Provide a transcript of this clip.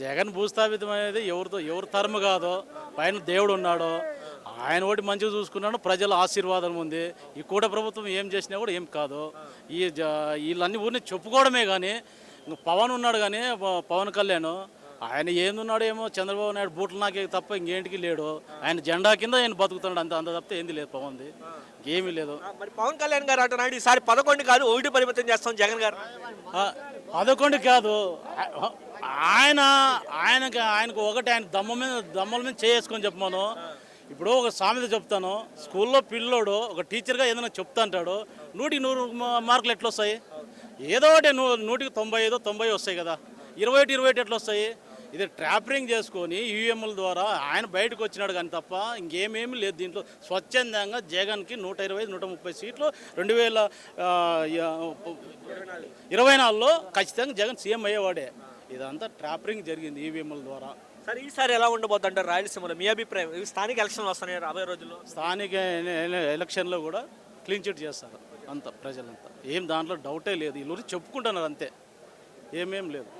జగన్ భూస్థాపితం అనేది ఎవరి తరము కాదో, పైన దేవుడు ఉన్నాడో ఆయన ఒకటి మంచిగా చూసుకున్నాడు, ప్రజల ఆశీర్వాదం ఉంది. ఈ కూట ప్రభుత్వం ఏం చేసినా కూడా ఏం కాదు. వీళ్ళన్నీ ఊరిని చెప్పుకోవడమే కానీ పవన్ ఉన్నాడు కానీ పవన్ కళ్యాణ్ ఆయన ఏందున్నాడో ఏమో, చంద్రబాబు నాయుడు బూట్లు నాకే తప్ప ఇంకేంటికి లేడు. ఆయన జెండా కింద ఆయన బతుకుతున్నాడు, అంత తప్పితే ఏంది లేదు పవన్ది, ఇంకేమీ లేదు. మరి పవన్ కళ్యాణ్ గారు అంటున్నాడు ఈసారి 11 కాదు 1 పరిమితం చేస్తాం జగన్ గారు. 11 కాదు, ఆయనకు ఒకటి, ఆయన దమ్మల మీద చేసుకొని చెప్పమను. ఇప్పుడు ఒక సామెత చెప్తాను, స్కూల్లో పిల్లోడు ఒక టీచర్గా ఏదైనా చెప్తా అంటాడు, 100కి 100 మార్కులు ఎట్లా వస్తాయి? ఏదో ఒకటి 100కి 90 వస్తాయి కదా, 21 ఎట్లా వస్తాయి? ఇది ట్రాపరింగ్ చేసుకొని ఈవీఎంల ద్వారా ఆయన బయటకు వచ్చినాడు కానీ తప్ప ఇంకేమేమి లేదు దీంట్లో. స్వచ్ఛందంగా జగన్కి 120-130 సీట్లు 2024లో ఖచ్చితంగా జగన్ సీఎం అయ్యేవాడే. ఇదంతా ట్రాపరింగ్ జరిగింది ఈవీఎంల ద్వారా. సరే ఈసారి ఎలా ఉండబోతుంటారు రాయలసీమలో? మీ అభిప్రాయం, ఇవి స్థానిక ఎలక్షన్లు వస్తున్నాయి రాబోయే రోజుల్లో. స్థానిక ఎలక్షన్లో కూడా క్లీన్ చిట్ చేస్తారు అంత ప్రజలంతా, ఏం దాంట్లో డౌటే లేదు. వీళ్ళు చెప్పుకుంటున్నారు అంతే, ఏమేం లేదు.